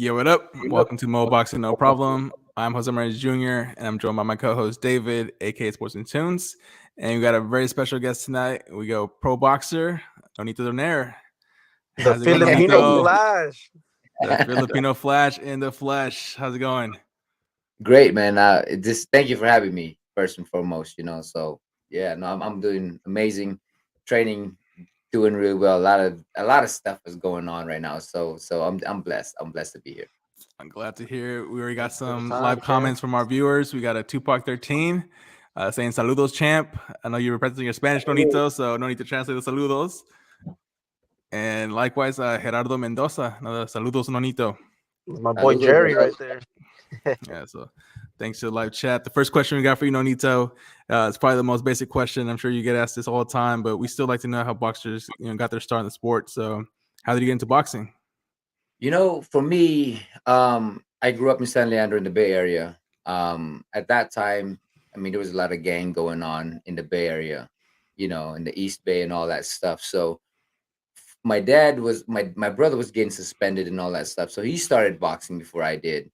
Yo, what up? Welcome to Mo Boxing No Problem. I'm Jose Martinez Jr. and I'm joined by my co-host David, aka Sports and Tunes. And we got a very special guest tonight. We go pro boxer, Nonito Donaire. The How's it going, Filipino Nonito? Flash. The Filipino Flash in the flesh. How's it going? Great, man. Just thank you for having me first and foremost. So yeah, no, I'm doing amazing, training, doing really well. A lot of stuff is going on right now. So I'm blessed. I'm blessed to be here. I'm glad to hear. We already got That's good some time, live champ. comments from our viewers. We got a Tupac 13 saying saludos, champ. I know you're representing your Spanish, Nonito, so no need to translate the saludos. And likewise, Gerardo Mendoza, another saludos, Nonito. My boy Saludos, Jerry brother. right there. Yeah, so thanks to the live chat. The first question we got for you, Nonito, it's probably the most basic question. I'm sure you get asked this all the time, but we still like to know how boxers, got their start in the sport. So, how did you get into boxing? For me, I grew up in San Leandro in the Bay Area. At that time, I mean, there was a lot of gang going on in the Bay Area, in the East Bay and all that stuff. So my dad was my brother was getting suspended and all that stuff. So he started boxing before I did,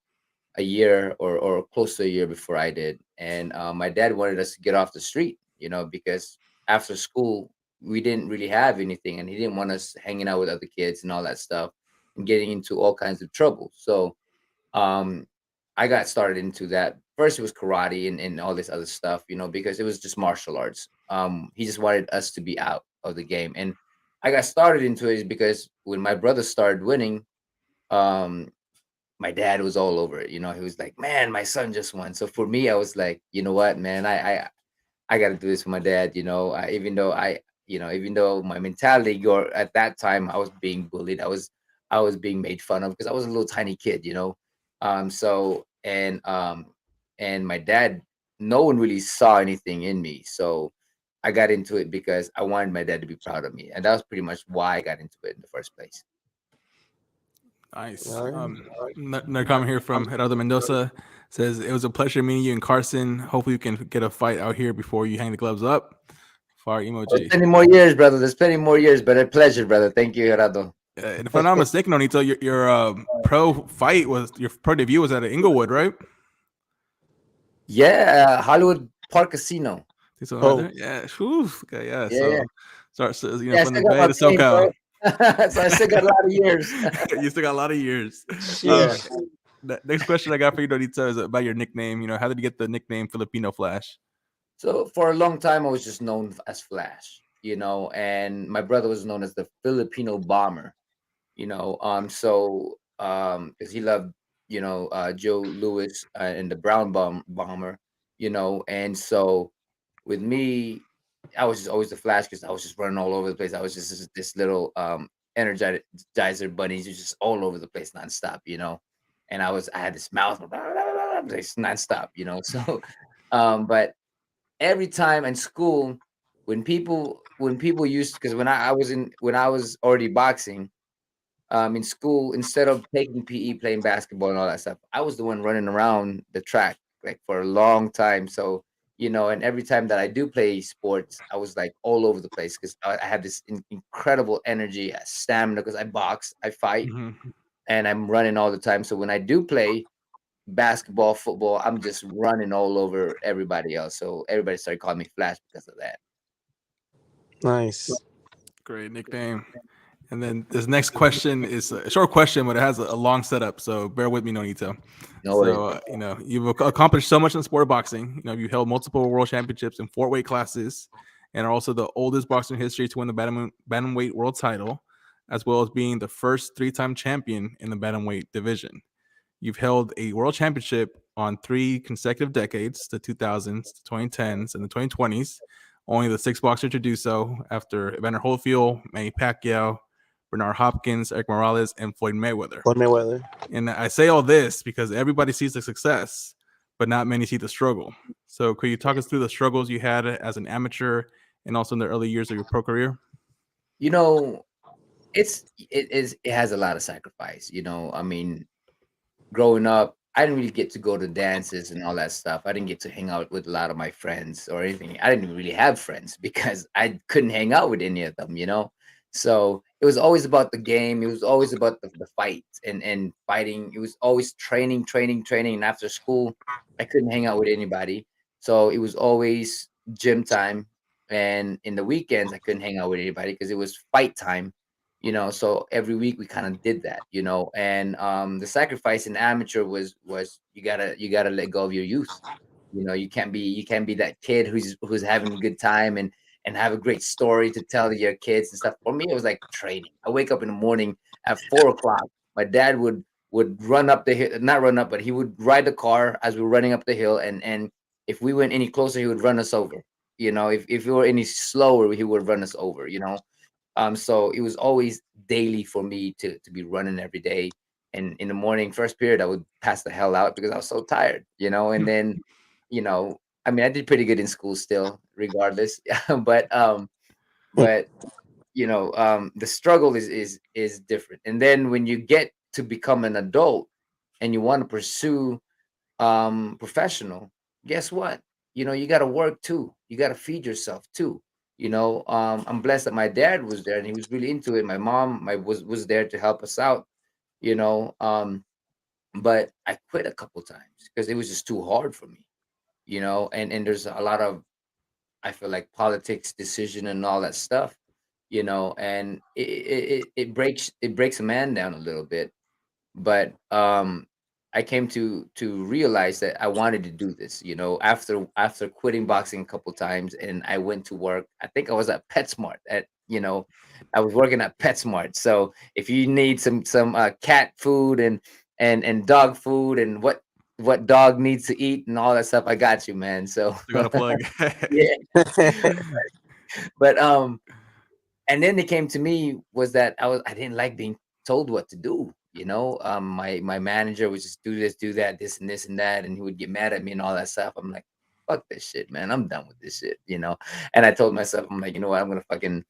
a year or close to a year before I did. And my dad wanted us to get off the street, because after school we didn't really have anything, and he didn't want us hanging out with other kids and all that stuff and getting into all kinds of trouble. So um, I got started into that. First, it was karate and all this other stuff, because it was just martial arts. He just wanted us to be out of the game, and I got started into it because when my brother started winning, um, my dad was all over it. He was like, "Man, my son just won." So for me, I was like, you know what, man, I got to do this for my dad. Even though my mentality, or at that time, I was being bullied. I was being made fun of because I was a little tiny kid. And my dad, no one really saw anything in me. So I got into it because I wanted my dad to be proud of me, and that was pretty much why I got into it in the first place. Nice. All right. Another comment here from Gerardo Mendoza says it was a pleasure meeting you in Carson. Hopefully, you can get a fight out here before you hang the gloves up. Fire There's emoji. plenty more years, brother. There's plenty more years, but a pleasure, brother. Thank you, Gerardo. And if I'm not mistaken, Nonito, your pro fight was your pro debut was at Inglewood, right? Yeah, Hollywood Park Casino. Think so, right Oh, there? Yeah. Whew, okay, yeah. Yeah, yeah. So start, Yeah, I from the still got Bay my to pain, SoCal. bro. So I still got a lot of years. You still got a lot of years. Yeah. sheesh. The next question I got for you, Nonito, is about your nickname. How did you get the nickname Filipino Flash? So for a long time, I was just known as Flash, and my brother was known as the Filipino Bomber, because he loved, Joe Lewis and the Brown Bomber, and so with me, I was just always the Flash because I was just running all over the place. I was just this little energizer bunny, just all over the place nonstop, and I had this mouth just nonstop, So, but every time in school, when people used, because when I was already boxing, in school, instead of taking PE, playing basketball and all that stuff, I was the one running around the track like for a long time. So, and every time that I do play sports, I was like all over the place because I have this incredible energy, stamina, because I box, I fight, Mhm. and I'm running all the time. So when I do play basketball, football, I'm just running all over everybody else. So everybody started calling me Flash because of that. Nice. Great nickname. And then this next question is a short question, but it has a long setup. So bear with me, Nonito. No worries. So, you've accomplished so much in the sport of boxing. You held multiple world championships in 4 weight classes and are also the oldest boxer in history to win the bantamweight world title, as well as being the first 3-time champion in the bantamweight division. You've held a world championship on 3 consecutive decades, the 2000s, the 2010s, and the 2020s. Only the 6th boxer to do so after Evander Holyfield, Manny Pacquiao, Bernard Hopkins, Eric Morales, and Floyd Mayweather. Floyd Mayweather. And I say all this because everybody sees the success, but not many see the struggle. So could you talk us through the struggles you had as an amateur and also in the early years of your pro career? You know, it has a lot of sacrifice. I mean, growing up, I didn't really get to go to dances and all that stuff. I didn't get to hang out with a lot of my friends or anything. I didn't really have friends because I couldn't hang out with any of them. So it was always about the game. It was always about the fight and fighting. It was always training, training, training. And after school, I couldn't hang out with anybody. So it was always gym time. And in the weekends, I couldn't hang out with anybody because it was fight time, So every week we kind of did that, And the sacrifice in amateur was you gotta let go of your youth. You can't be that kid who's having a good time and have a great story to tell your kids and stuff. For me, it was like training. I wake up in the morning at 4 o'clock. My dad would run up the hill, not run up, but he would ride the car as we were running up the hill, and if we went any closer, he would run us over. If we were any slower, he would run us over. So it was always daily for me to be running every day. And in the morning, first period, I would pass the hell out because I was so tired. And then, you know, I mean, I did pretty good in school still, regardless. but but the struggle is different. And then when you get to become an adult and you want to pursue professional, guess what? You got to work too. You got to feed yourself too. I'm blessed that my dad was there and he was really into it. My mom was there to help us out. You know, but I quit a couple times because it was just too hard for me. And there's a lot of, I feel like, politics, decision, and all that stuff. And it breaks a man down a little bit. But I came to realize that I wanted to do this. After quitting boxing a couple times, and I went to work. I think I was at PetSmart. I was working at PetSmart. So if you need some cat food and dog food and what dog needs to eat and all that stuff, I got you, man. So You got a plug. yeah, but and then it came to me was that I didn't like being told what to do. My manager would just do this, do that, this and this and that, and he would get mad at me and all that stuff. I'm like, fuck this shit, man. I'm done with this shit. And I told myself, I'm like, you know what, I'm gonna fucking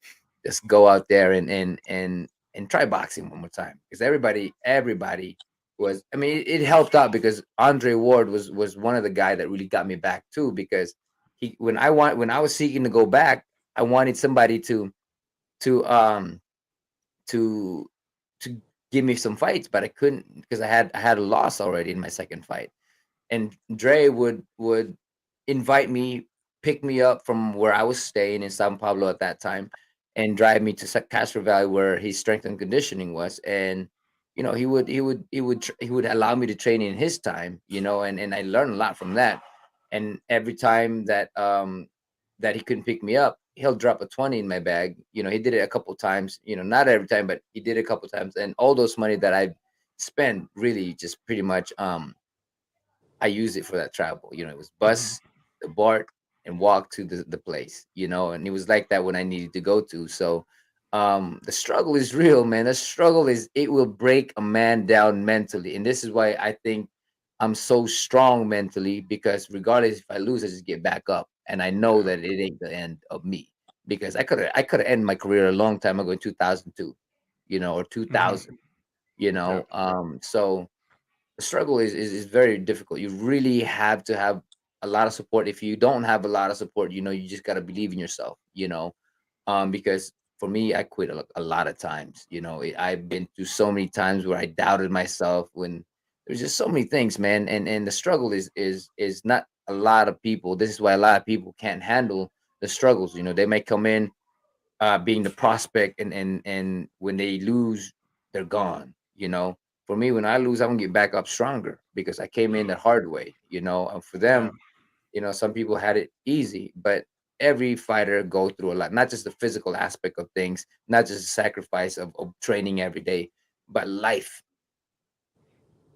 just go out there and try boxing one more time. Because everybody was, I mean, it helped out because Andre Ward was one of the guy that really got me back too. Because when I was seeking to go back, I wanted somebody to to to give me some fights, but I couldn't because I had a loss already in my second fight. And Dre would invite me, pick me up from where I was staying in Sao Paulo at that time, and drive me to Castro Valley where his strength and conditioning was. And he would allow me to train in his time, and I learned a lot from that. And every time that he couldn't pick me up, he'll drop a 20 in my bag. He did it a couple times, not every time, but he did it a couple times. And all those money that I spent really just pretty much I use it for that travel. It was bus, the BART, and walk to the place, and it was like that when I needed to go to. So the struggle is real, man. The struggle it will break a man down mentally. And this is why I think I'm so strong mentally, because regardless if I lose, I just get back up. And I know that it ain't the end of me. Because I could have ended my career a long time ago in 2002, or 2000, so the struggle is very difficult. You really have to have a lot of support. If you don't have a lot of support, you just got to believe in yourself, because for me, I quit a lot of times. I've been through so many times where I doubted myself when there's just so many things, man. And the struggle is not a lot of people. This is why a lot of people can't handle the struggles. They may come in being the prospect, and when they lose, they're gone. For me, when I lose, I'm gonna get back up stronger because I came in the hard way. And for Yeah. them, some people had it easy, but every fighter go through a lot, not just the physical aspect of things, not just the sacrifice of training every day, but life.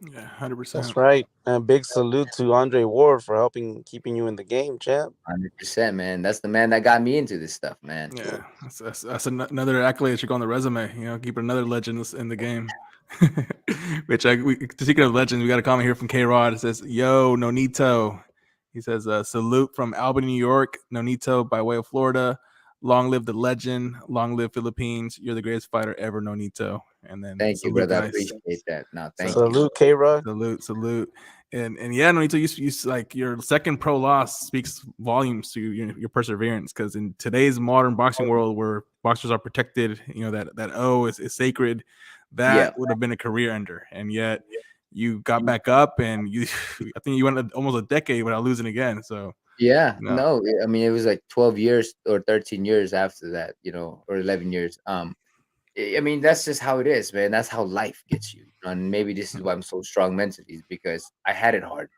Yeah, 100%. That's right. And big salute to Andre Ward for helping keeping you in the game, champ. 100%, man. That's the man that got me into this stuff, man. Yeah, that's another accolade that should go on the resume. Keep another legend in the game. Speaking of legends, we got a comment here from K Rod. It says, "Yo, Nonito." He says, "Salute from Albany, New York. Nonito by way of Florida. Long live the legend. Long live Philippines. You're the greatest fighter ever, Nonito. And then Thank you, salute, brother. I guys. appreciate that. No, thank So- you. Salute, K-Rod. Salute. And yeah, Nonito, you like your second pro loss speaks volumes to your perseverance, because in today's modern boxing world where boxers are protected, that O is sacred, that would have been a career ender. And yet you got back up, and I think you went almost a decade without losing again. So Yeah, no. no, I mean, it was like 12 years or 13 years after that, or 11 years. I mean, that's just how it is, man. That's how life gets you. And maybe this is why I'm so strong mentally, is because I had it hard,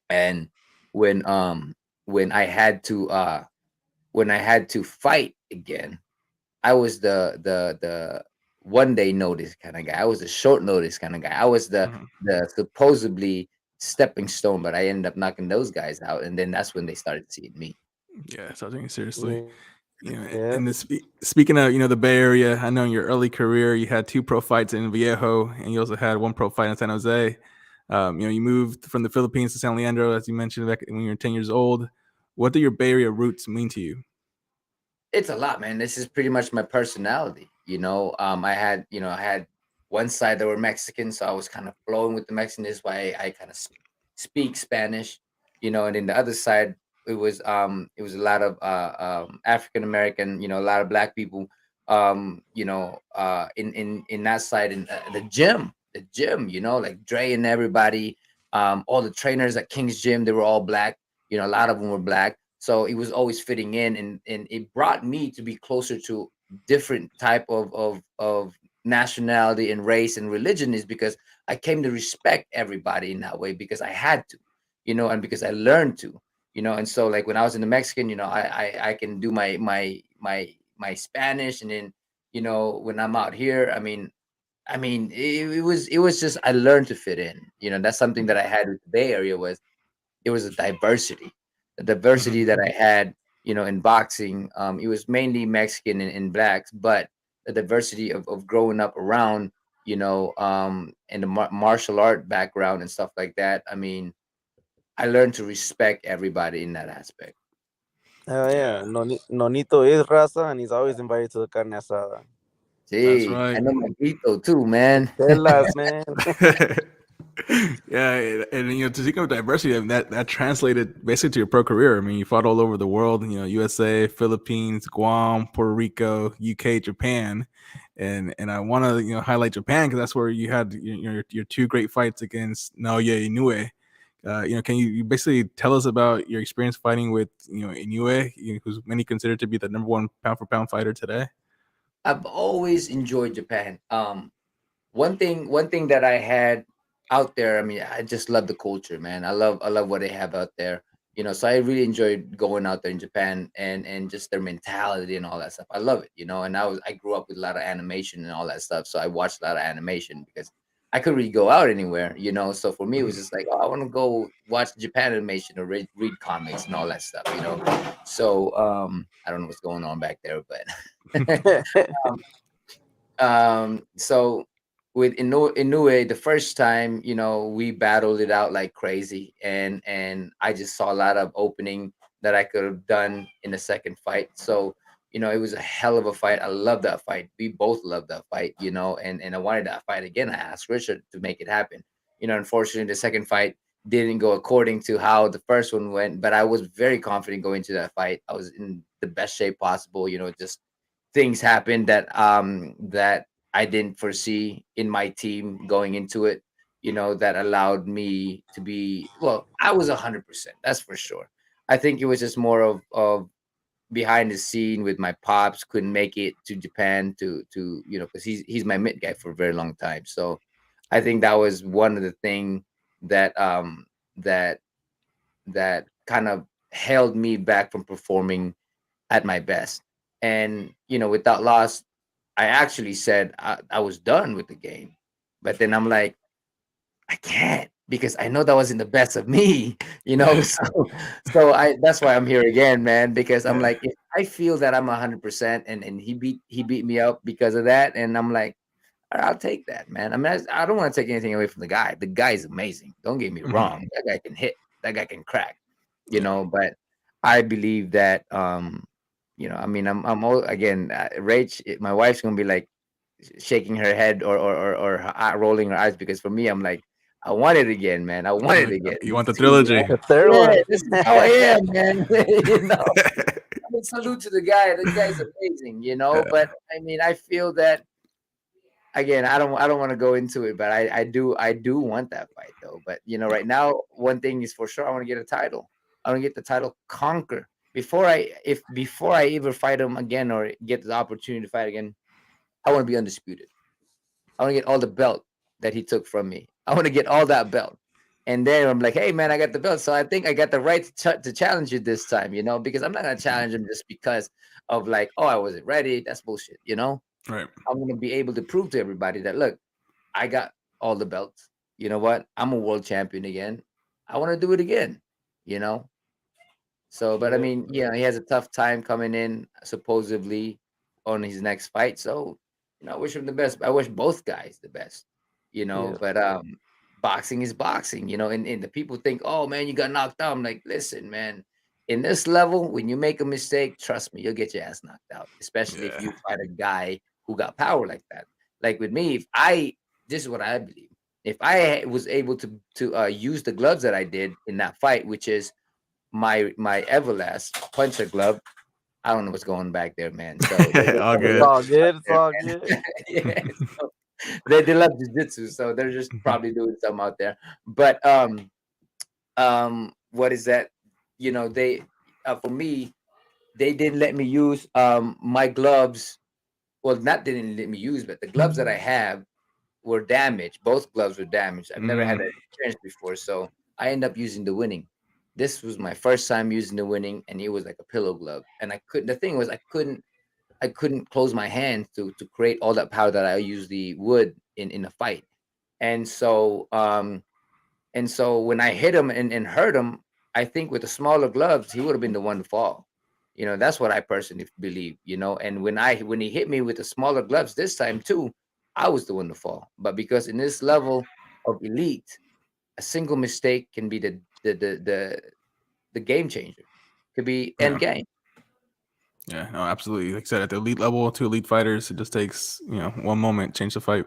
and when um when I had to fight again, I was the 1 day notice kind of guy. I was the short notice kind of guy. I was Mhm. the supposedly stepping stone, but I ended up knocking those guys out, and then that's when they started seeing me. Yeah, so I think seriously. Yeah. And speaking of the Bay Area, I know in your early career you had 2 pro fights in Viejo, and you also had 1 pro fight in San Jose. You moved from the Philippines to San Leandro, as you mentioned, back when you were 10 years old. What do your Bay Area roots mean to you? It's a lot, man. This is pretty much my personality. I had one side that were Mexican, so I was kind of flowing with the Mexican. This is why I kind of speak Spanish, and then the other side, it was a lot of African American, a lot of black people, in that side, in the gym, like Dre and everybody, all the trainers at King's Gym, they were all black. A lot of them were black, so it was always fitting in, and it brought me to be closer to different type of nationality and race and religion, is because I came to respect everybody in that way, because I had to, and because I learned to, and so, like, when I was in the Mexican, I can do my Spanish, and then, when I'm out here, I mean, it was just, I learned to fit in. That's something that I had with the Bay Area, was it was a diversity, the diversity that I had, in boxing. It was mainly Mexican and blacks, but the diversity of growing up around, and the martial art background and stuff like that. I mean, I learned to respect everybody in that aspect. Hell yeah. Yeah, Nonito is raza, and he's always invited to the carne asada. that's See, I right. know Mojito too, man. Chelas, man. Yeah, and to speak of diversity, and that translated basically to your pro career. I mean, you fought all over the world. USA, Philippines, Guam, Puerto Rico, UK, Japan, and I want to highlight Japan, because that's where you had your 2 great fights against Naoya Inoue. Can you basically tell us about your experience fighting with Inoue, who's many considered to be the #1 pound for pound fighter today? I've always enjoyed Japan. One thing that I had out there, I mean, I just love the culture, man. I love what they have out there. So I really enjoyed going out there in Japan, and just their mentality and all that stuff. I love it, and I grew up with a lot of animation and all that stuff. So I watched a lot of animation, because I couldn't really go out anywhere, So for me, it was just like, oh, I want to go watch Japan animation, or read comics and all that stuff. So I don't know what's going on back there, but so with Inoue, the first time, we battled it out like crazy, and I just saw a lot of opening that I could have done in the second fight. So, it was a hell of a fight. I love that fight. We both loved that fight, and I wanted that fight again. I asked Richard to make it happen. Unfortunately, the second fight didn't go according to how the first one went, but I was very confident going to that fight. I was in the best shape possible. Just things happened that I didn't foresee in my team going into it, that allowed me to be, well, I was 100%, that's for sure. I think it was just more of behind the scene with my pops, couldn't make it to Japan to because he's my mid guy for a very long time. So I think that was one of the thing that that that kind of held me back from performing at my best. And with that loss, I actually said I was done with the game. But then I'm like, I can't, because I know that wasn't the best of me, So I that's why I'm here again, man, because I'm Yeah. like, if I feel that I'm 100%, and he beat me up because of that, and I'm like, I'll take that, man. I mean, I don't want to take anything away from the guy. The guy's amazing. Don't get me Mhm. wrong. That guy can hit. That guy can crack. Yeah. But I believe that I mean, again, Rach, my wife's gonna be like shaking her head or rolling her eyes, because for me, I'm like, I want it again, man. I want it again. You want the See, you trilogy? know? The third Yeah, one. this is how I am, man. I mean, salute to the guy. The guy's amazing, But I mean, I feel that again. I don't want to go into it, but I do want that fight though. But right now, one thing is for sure, I want to get a title. I want to get the title, conquer before I ever fight him again or get the opportunity to fight again. I want to be undisputed. I want to get all the belt that he took from me. I want to get all that belt. And then I'm like, hey, man, I got the belt. So I think I got the right to challenge you this time, because I'm not going to challenge him just because of like, oh, I wasn't ready. That's bullshit. Right. I'm going to be able to prove to everybody that, look, I got all the belts. You know what? I'm a world champion again. I want to do it again, you know? So, but I mean, he has a tough time coming in supposedly on his next fight. So, I wish him the best. I wish both guys the best, Yeah. but boxing is boxing, and the people think, oh man, you got knocked out. I'm like, listen, man, in this level, when you make a mistake, trust me, you'll get your ass knocked out, especially if Yeah. you fight a guy who got power like that. Like with me, this is what I believe. If I was able to use the gloves that I did in that fight, which is my Everlast puncher glove. I don't know what's going back there, man. So All It's good. all good. It's there, all man. good. Yeah, so they love jujitsu, so they're just probably doing something out there. But what is that? They for me, they didn't let me use my gloves. Well, not didn't let me use, but the gloves that I have were damaged. Both gloves were damaged. I've never had Mm. that experience before, so I end up using the winning. This was my first time using the winning, and it was like a pillow glove. And I couldn't. The thing was, I couldn't close my hands to create all that power that I usually would in a fight. And so when I hit him and hurt him, I think with the smaller gloves, he would have been the one to fall. That's what I personally believe. And when he hit me with the smaller gloves this time too, I was the one to fall. But because in this level of elite, a single mistake can be the game changer. Could be end Yeah. game. Yeah. No, absolutely. Like I said, at the elite level, two elite fighters, it just takes one moment change the fight.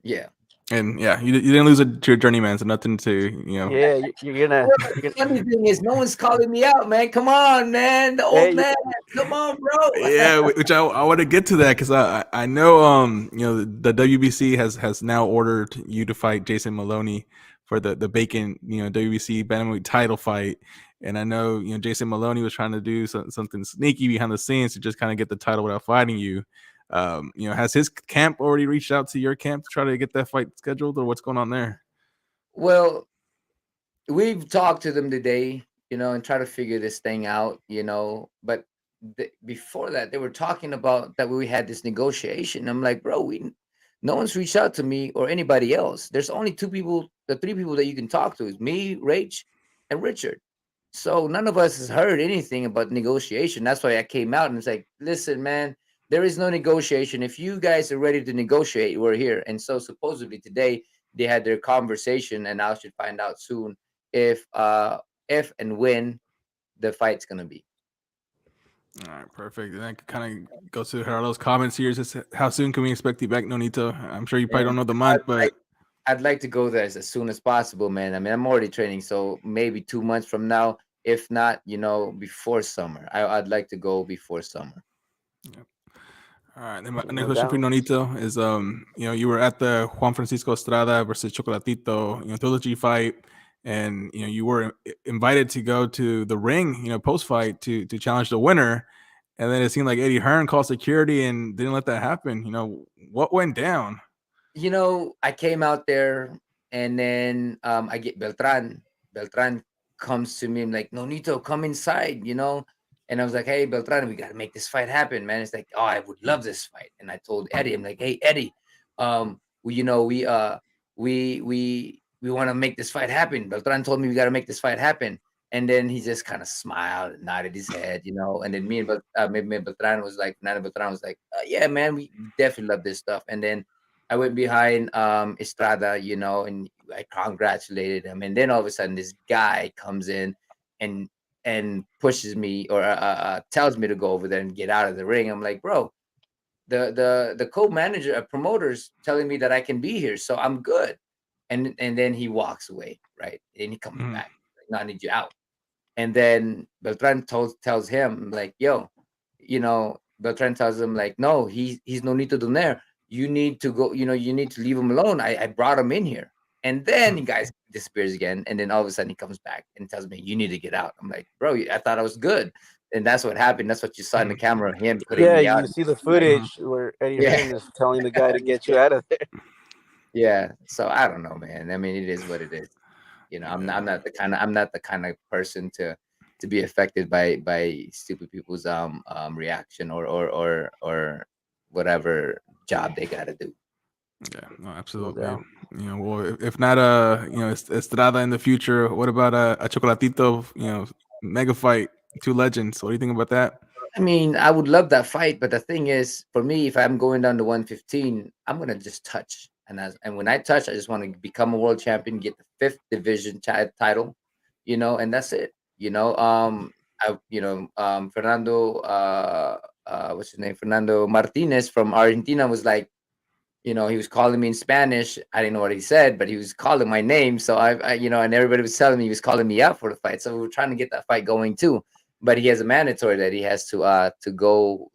Yeah. And yeah, you didn't lose it to your journeyman, so nothing to Yeah, you're gonna. Well, You're the gonna funny thing is, no one's calling me out, man. Come on, man. The hey, old man. Come on, bro. Yeah, which I want to get to that because I know the WBC has now ordered you to fight Jason Maloney for the vacant WBC bantamweight title fight, and I know Jason Maloney was trying to do something sneaky behind the scenes to just kind of get the title without fighting you. Has his camp already reached out to your camp to try to get that fight scheduled, or what's going on there? Well, we've talked to them today, and try to figure this thing out, but before that, they were talking about that we had this negotiation. I'm like, bro, no one's reached out to me or anybody else. There's only two people, the three people that you can talk to is me, Rach, and Richard. So none of us has heard anything about negotiation. That's why I came out and it's like, listen, man, there is no negotiation. If you guys are ready to negotiate, we're here. And so supposedly today they had their conversation, and I should find out soon if and when the fight's gonna be. All right, perfect. And that kind of goes to Gerardo's comments here. Is just how soon can we expect you back, Nonito? I'm sure you probably And don't know the I'd month, but like I'd like to go there as soon as possible, man. I mean, I'm already training, so maybe 2 months from now, if not, before summer. I'd like to go before summer. yeah. All right. Then my next no question for you, doubt. Nonito, is you were at the Juan Francisco Estrada versus Chocolatito, trilogy fight, and you were invited to go to the ring, post fight to challenge the winner, and then it seemed like Eddie Hearn called security and didn't let that happen. What went down? I came out there, and then I get Beltran. Beltran comes to me and like, Nonito, come inside, And I was like, hey, Beltran, we got to make this fight happen, man. It's like, oh, I would love this fight. And I told Eddie, I'm like, hey, Eddie, we, we want to make this fight happen. Beltran told me we got to make this fight happen. And then he just kind of smiled and nodded his head, And then me and Beltran was like, Nana Beltran was like, yeah, man, we definitely love this stuff. And then I went behind Estrada, and I congratulated him. And then all of a sudden, this guy comes in and and pushes me or tells me to go over there and get out of the ring. I'm like, bro, the co-manager promoters telling me that I can be here, so I'm good. And then he walks away, right? And he comes Mhm. back, like, no, I need you out. And then Beltran tells him like, yo, Beltran tells him like, no, he's Nonito Donaire. You need to go, you need to leave him alone. I brought him in here. And then he guys disappears again. And then all of a sudden he comes back and tells me, you need to get out. I'm like, bro, I thought I was good. And that's what happened. That's what you saw in the camera, him putting Yeah, me out. you see the Like, footage where Eddie yeah. Hearn is telling the guy to get you out of there. Yeah. So I don't know, man. I mean, it is what it is. I'm not the kind of person to be affected by stupid people's reaction or whatever job they got to do. Yeah, no, absolutely. doubt. Well, if not Estrada in the future, what about a Chocolatito, mega fight, two legends? What do you think about that? I mean, I would love that fight, but the thing is, for me, if I'm going down to 115, I'm gonna just touch, and when I touch, I just want to become a world champion, get the fifth division title, and that's it. Fernando, what's his name, Fernando Martinez from Argentina was like, he was calling me in Spanish. I didn't know what he said, but he was calling my name. So and everybody was telling me he was calling me out for the fight. So we were trying to get that fight going too. But he has a mandatory that he has to go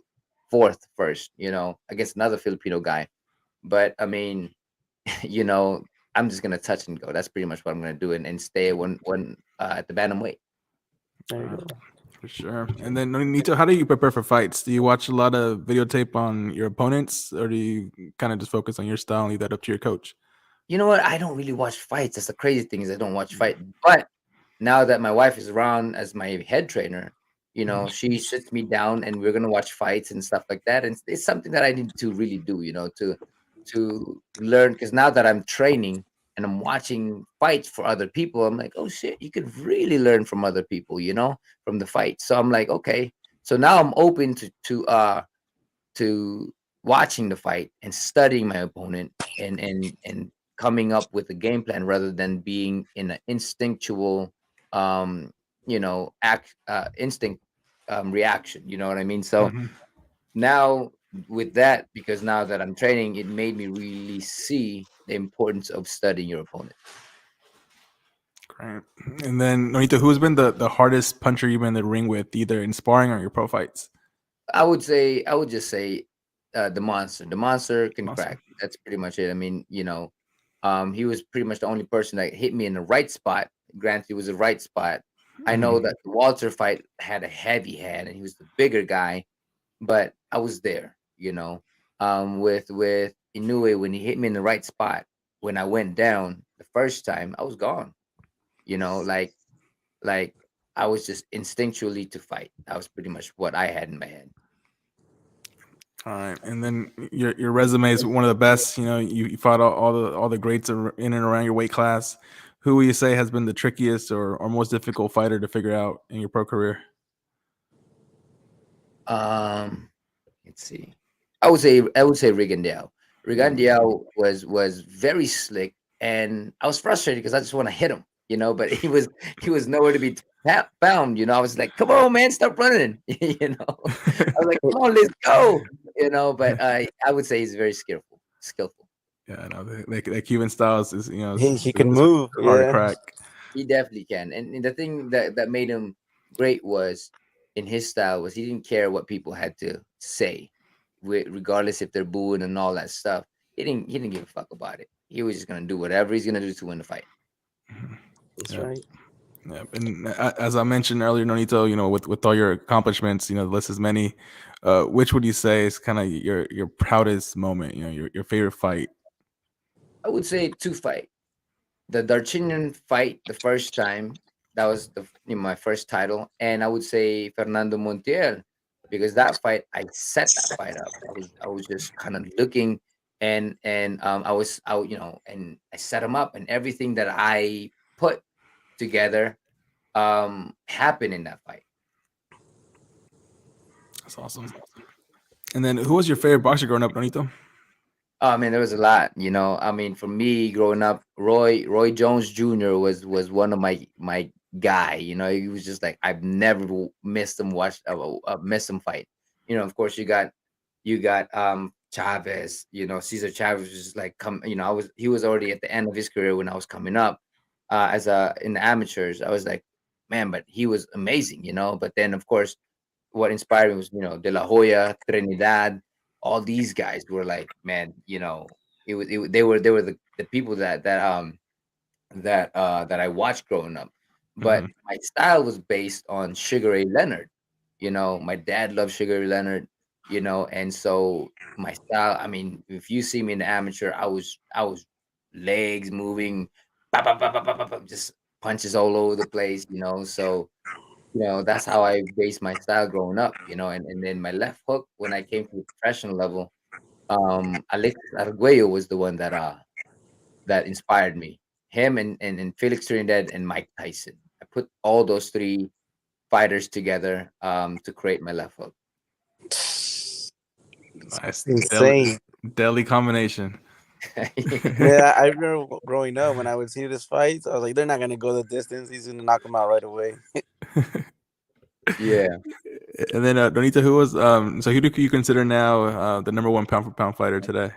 fourth first, against another Filipino guy. But I mean, I'm just gonna touch and go. That's pretty much what I'm gonna do, and stay at one at the bantamweight. There you go. For sure. And then Nonito, how do you prepare for fights? Do you watch a lot of videotape on your opponents, or do you kind of just focus on your style and leave that up to your coach? You know what? I don't really watch fights. That's the crazy thing is I don't watch fight. But now that my wife is around as my head trainer, she sits me down and we're gonna watch fights and stuff like that. And it's something that I need to really do, to learn. Because now that I'm training and I'm watching fights for other people, I'm like, oh shit, you could really learn from other people, from the fight. So I'm like, okay. So now I'm open to watching the fight and studying my opponent and coming up with a game plan rather than being in an instinctual instinct reaction, you know what I mean? So Mhm. now with that, because now that I'm training, it made me really see the importance of studying your opponent. Great. And then Nonito, who's been the hardest puncher you've been in the ring with, either in sparring or your pro fights? I would just say the monster. The monster can Monster. crack. That's pretty much it. I mean, he was pretty much the only person that hit me in the right spot. Granted, it was the right spot. I know that the Walter fight had a heavy head, and he was the bigger guy, but I was there. With Inoue, when he hit me in the right spot, when I went down the first time, I was gone. Like I was just instinctually to fight. That was pretty much what I had in my head. All right, and then your resume is one of the best. You fought all the greats in and around your weight class. Who would you say has been the trickiest or most difficult fighter to figure out in your pro career? Let's see. I would say Rigondeaux. Rigondeaux was very slick, and I was frustrated because I just want to hit him, But he was nowhere to be found. I was like, "Come on, man, stop running!" I was like, "Come on, let's go!" But I would say he's very skillful. Skillful. Yeah, I know the Cuban styles is He can move. hard to Yeah. crack. He definitely can. And the thing that made him great was in his style was he didn't care what people had to say, regardless if they're booing and all that stuff. He didn't give a fuck about it. He was just gonna do whatever he's gonna do to win the fight. That's Yeah. right. Yeah, and as I mentioned earlier, Nonito, with all your accomplishments, the list is many. Which would you say is kind of your proudest moment? Your favorite fight? I would say two fight. The Darchinian fight the first time, that was my first title, and I would say Fernando Montiel, because that fight I set that fight up. I was just kind of looking, and and I set him up, and everything that I put together happened in that fight. That's awesome. And then, who was your favorite boxer growing up, Nonito? Oh, I mean, there was a lot, I mean, for me growing up, Roy Jones Jr. was one of my guy. He was just like, I've never missed him missed him fight. Of course, you got Chavez. Cesar Chavez was just like come. He was already at the end of his career when I was coming up, in the amateurs. I was like, man, but he was amazing. But then of course, what inspired me was De La Hoya, Trinidad, all these guys were like, man, they were the people that I watched growing up. But Mhm. my style was based on Sugar Ray Leonard. My dad loved Sugar Ray Leonard, and so my style, I mean, if you see me in the amateur, I was legs moving, pop, pop, pop, pop, pop, pop, pop, just punches all over the place, so that's how I based my style growing up, and then my left hook when I came to the professional level, Alexis Arguello was the one that inspired me. Him and Felix Trinidad and Mike Tyson. I put all those three fighters together to create my left hook. Nice. Insane. Deadly combination. Yeah, I remember growing up when I would see this fight, I was like, they're not gonna go the distance. He's gonna knock him out right away. Yeah. And then Donita, who was so who do you consider now the number one pound for pound fighter today?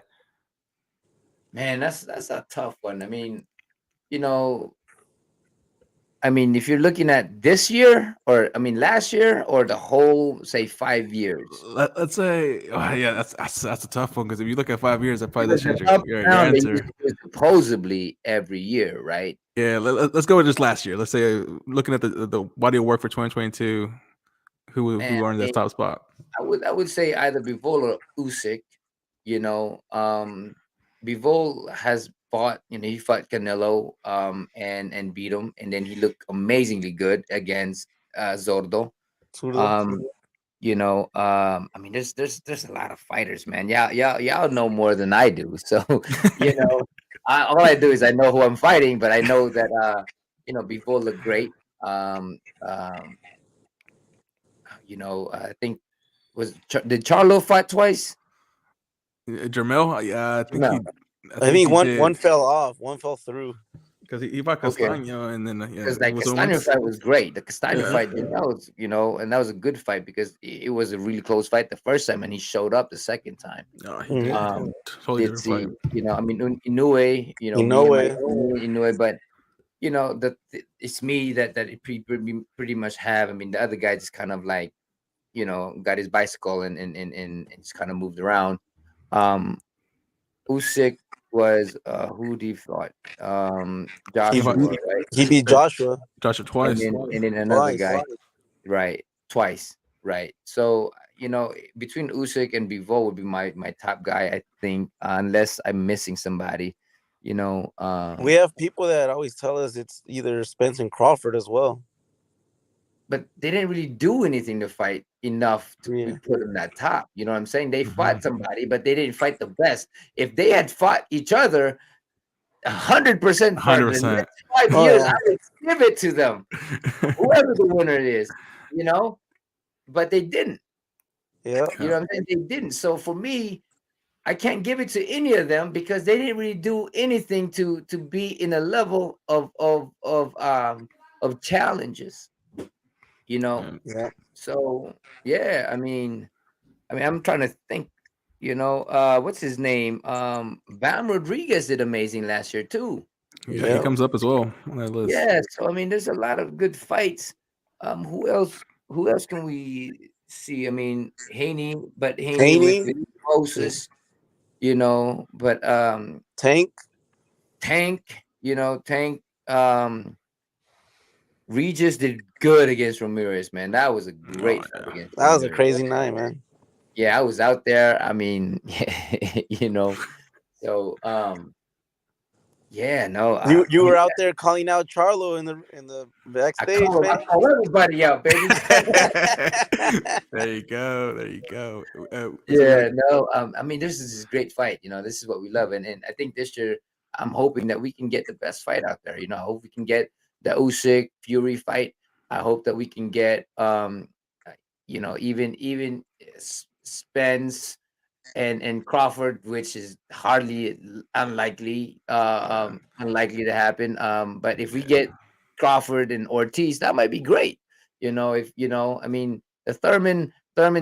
Man, that's a tough one. You know, if you're looking at this year, or last year, or the whole, say, 5 years. Let's say, oh, yeah, that's a tough one because if you look at 5 years, that probably does Because the change up your down, they used answer. to do it supposedly every year, right? Yeah, let's go with just last year. Let's say looking at the body of work for 2022, Man, who earned that top spot? I would say either Bivol or Usyk. Bivol has fought. He fought Canelo, and beat him, and then he looked amazingly good against Zordo. Zurdo. Um, there's a lot of fighters, man. Yeah, y'all know more than I do. So, you know, all I do is I know who I'm fighting, but I know that Bivol looked great. Um, um, I think did Charlo fight twice? Jermel, yeah, I think No. I think he one did fell off, one fell through. because he fought Okay. Castaño and then Because it like was Castaño once. fight was great. The Castaño Yeah. fight, that was, and that was a good fight because it was a really close fight the first time, and he showed up the second time. No, he did. Totally Did different see, fight. Inoue, In me no and my way. Inoue, but it's me that it pretty much have. The other guy just kind of like, got his bicycle and just kind of moved around. Usyk was who did he fought? He Joshua, beat, right? he beat Joshua Joshua And twice. then another twice. guy, right? Twice, right? So between Usyk and Bivol would be my top guy, I think, unless I'm missing somebody. We have people that always tell us it's either Spence and Crawford as well. But they didn't really do anything to fight enough to be Yeah. put in that top. You know what I'm saying? They Mhm. fought somebody, but they didn't fight the best. If they had fought each other 100% for the 100%. next 5 Oh years, yeah. I would give it to them, whoever the winner is. But they didn't. Yeah. You know what I'm saying? They didn't. So for me, I can't give it to any of them because they didn't really do anything to be in a level of challenges. Yeah. Yeah. So yeah, I'm trying to think. What's his name? Bam Rodriguez did amazing last year too. Yeah, he Yeah. comes up as well on that list. Yeah, so there's a lot of good fights. Who else? Who else can we see? Haney, but Haney with Haney, Moses, but Tank. Tank, Tank, Regis did good against Ramirez, man. That was a Oh, great fight yeah. against That was a Ramirez. crazy night, man. Yeah, I was out there. So yeah, no, You were out there calling out Charlo in the I backstage, call man. everybody out, baby. There you go. There you go. Yeah, no, this is this great fight. This is what we love, and I think this year I'm hoping that we can get the best fight out there. I hope we can get the Usyk Fury fight. I hope that we can get even Spence and Crawford, which is hardly unlikely to happen. But if we get Crawford and Ortiz, that might be great. If I mean, the Thurman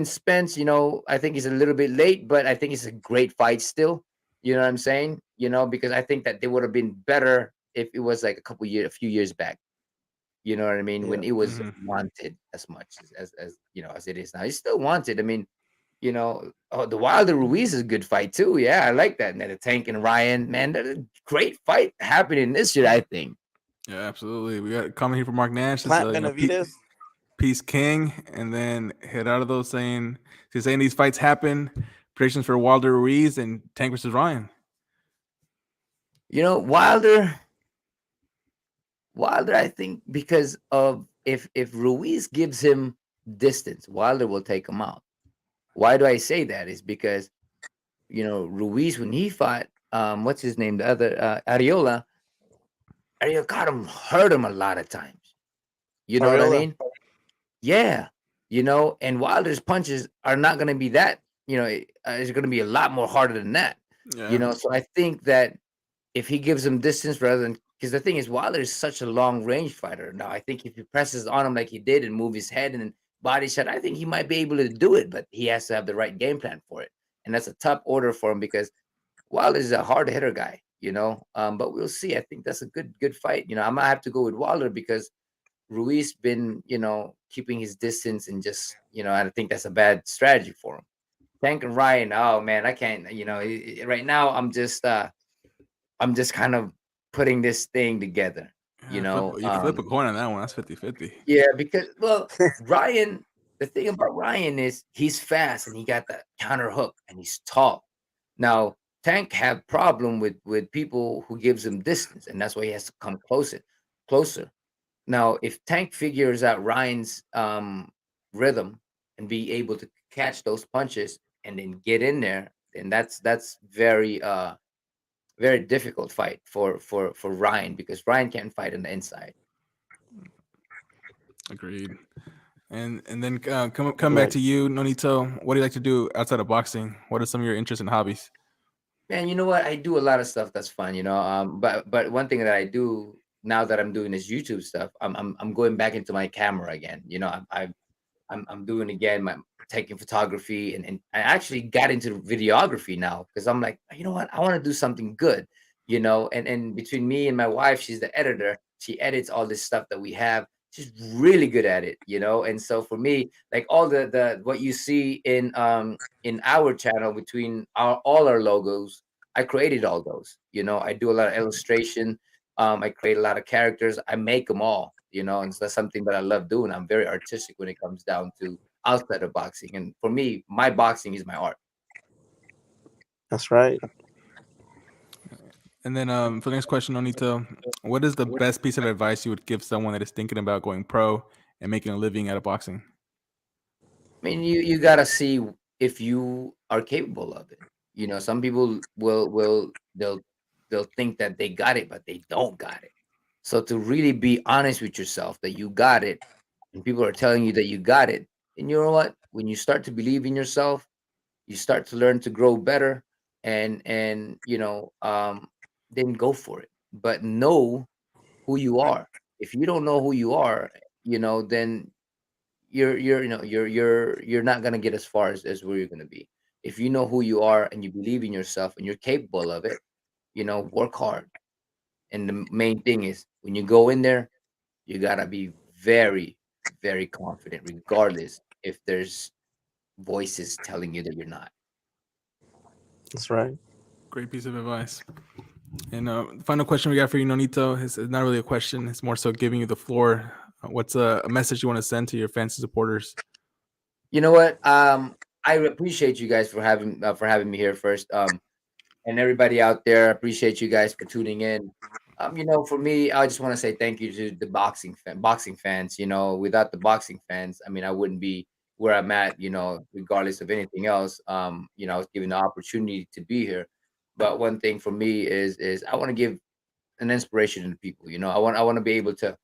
Spence, I think he's a little bit late, but I think it's a great fight still. You know what I'm saying? Because I think that they would have been better if it was like a few years back. You know what I mean? When Yeah. it was Mhm. wanted as much as it is now. It's still wanted. I mean, the Wilder Ruiz is a good fight too. Yeah, I like that. And then the Tank and Ryan, man, that's a great fight happening this year, I think. Yeah, absolutely. We got a comment here from Mark Nash. It's, Plant Benavides. Peace King, and then Gerardo saying he's saying these fights happen. Predictions for Wilder Ruiz and Tank versus Ryan. Wilder, I think because of if Ruiz gives him distance, Wilder will take him out. Why do I say that? Is because Ruiz, when he fought what's his name, the other Ariola caught him, hurt him a lot of times. You know what I Ariola. mean? Yeah. And Wilder's punches are not going to be that, it's going to be a lot more harder than that. Yeah. So I think that if he gives him distance rather than, because the thing is, Wilder is such a long range fighter. Now, I think if he presses on him like he did and move his head and then body shot, I think he might be able to do it, but he has to have the right game plan for it. And that's a tough order for him because Wilder is a hard hitter guy, but we'll see. I think that's a good fight. I might have to go with Wilder because Ruiz been, keeping his distance and just, I think that's a bad strategy for him. Tank and Ryan, oh man, I can't, right now I'm just kind of putting this thing together, You flip a coin on that one. That's 50-50. Yeah, because Ryan, the thing about Ryan is he's fast and he got that counter hook and he's tall. Now Tank have problem with people who gives him distance, and that's why he has to come closer. Now, if Tank figures out Ryan's rhythm and be able to catch those punches and then get in there, then that's very difficult fight for Ryan because Ryan can't fight on the inside. Agreed. And then come back to you, Nonito. What do you like to do outside of boxing? What are some of your interests and hobbies? Man, you know what? I do a lot of stuff that's fun, but one thing that I do now that I'm doing this YouTube stuff, I'm going back into my camera again. I'm doing again my taking photography and I actually got into videography now because I'm like, you know what? I want to do something good, and between me and my wife, she's the editor. She edits all this stuff that we have. She's really good at it, and so for me, like all the what you see in our channel between all our logos, I created all those. I do a lot of illustration. I create a lot of characters. I make them all, and so that's something that I love doing. I'm very artistic when it comes down to outside of boxing. And for me, my boxing is my art. That's right. And then for the next question, Nonito, what is the best piece of advice you would give someone that is thinking about going pro and making a living out of boxing? I mean, you gotta see if you are capable of it. Some people they'll think that they got it, but they don't got it. So to really be honest with yourself that you got it, and people are telling you that you got it, and you know what? When you start to believe in yourself, you start to learn to grow better, and then go for it. But know who you are. If you don't know who you are, then you're not gonna get as far as where you're gonna be. If you know who you are and you believe in yourself and you're capable of it, work hard. And the main thing is when you go in there, you gotta be very, very confident, regardless if there's voices telling you that you're not. That's right. Great piece of advice. And final question we got for you, Nonito, is not really a question. It's more so giving you the floor. What's a message you want to send to your fans and supporters? You know what? I appreciate you guys for having me here first. And everybody out there, I appreciate you guys for tuning in. For me, I just want to say thank you to the boxing fans. Without the boxing fans, I mean, I wouldn't be where I'm at. Regardless of anything else. I was given the opportunity to be here. But one thing for me is I want to give an inspiration to people. I want to be able to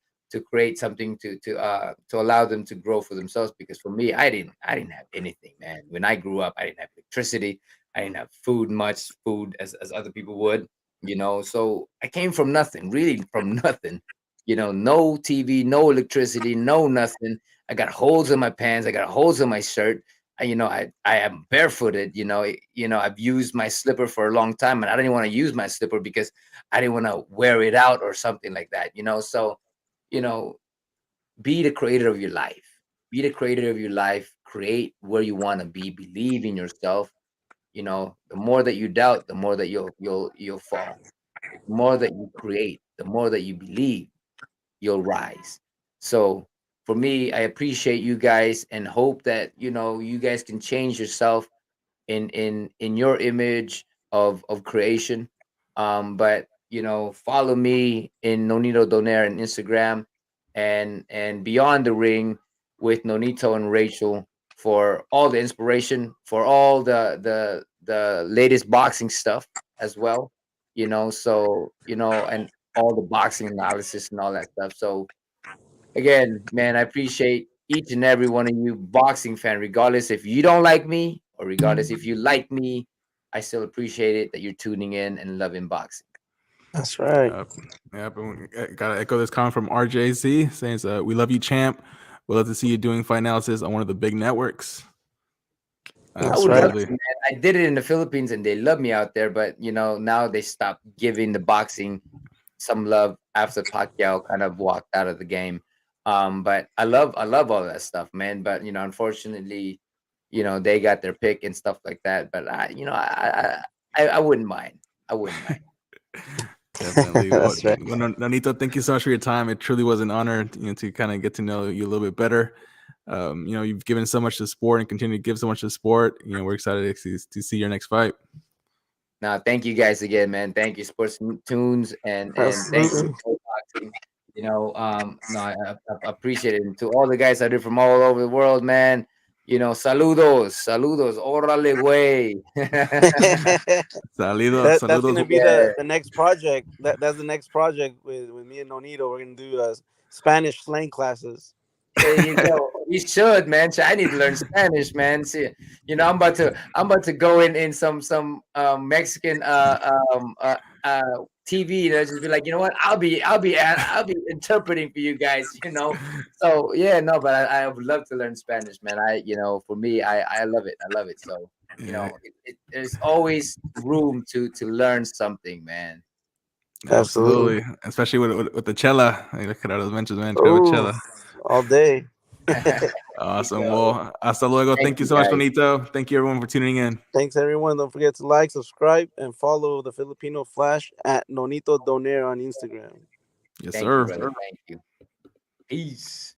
create something to allow them to grow for themselves. Because for me, I didn't have anything, man. When I grew up, I didn't have electricity. I didn't have much food as other people would. So I came from nothing, really from nothing. no TV, no electricity, no nothing. I got holes in my pants. I got holes in my shirt. I am barefooted. I've used my slipper for a long time, and I didn't want to use my slipper because I didn't want to wear it out or something like that. So you know, be the creator of your life. Be the creator of your life. Create where you want to be. Believe in yourself. The more that you doubt, the more that you'll fall. The more that you create, the more that you believe, you'll rise. So for me, I appreciate you guys and hope that you guys can change yourself in your image of creation. But follow me in Nonito Donaire on Instagram and Beyond the Ring with Nonito and Rachel for all the inspiration, for all the latest boxing stuff as well. And all the boxing analysis and all that stuff. So again, man, I appreciate each and every one of you boxing fan, regardless if you don't like me or regardless if you like me. I still appreciate it that you're tuning in and loving boxing. That's right. Yep. And gotta echo this comment from RJZ saying, "We love you, champ. We'd love to see you doing fight analysis on one of the big networks." I would love to, man. I did it in the Philippines and they love me out there, but now they stopped giving the boxing some love after Pacquiao kind of walked out of the game. But I love all that stuff, man. But unfortunately, they got their pick and stuff like that. But I wouldn't mind. I wouldn't mind. Definitely. That's right. Well, Nonito, thank you so much for your time. It truly was an honor, to kind of get to know you a little bit better. You've given so much to sport and continue to give so much to sport. We're excited to see your next fight. Now, thank you guys again, man. Thank you, Sports Tunes, and thank you for boxing. No, I appreciate it. And to all the guys out there from all over the world, man. Saludos, órale, güey. Saludos. That's gonna be the next project. That's the next project with me and Nonito. We're gonna do Spanish slang classes. There you go. You should, man. I need to learn Spanish, man. See, I'm about to go in some Mexican TV. Just be like, you know what? I'll be interpreting for you guys. So yeah, no, but I would love to learn Spanish, man. For me, I love it. I love it. So there's always room to learn something, man. Absolutely. Especially with the chela. Look at those mentions, man. Chela. All day. Awesome. Well, hasta luego. Thank you so much, Nonito. Thank you, everyone, for tuning in. Thanks, everyone. Don't forget to like, subscribe, and follow the Filipino Flash at Nonito Donaire on Instagram. Yes, Thank sir. You, brother. Thank you. Peace.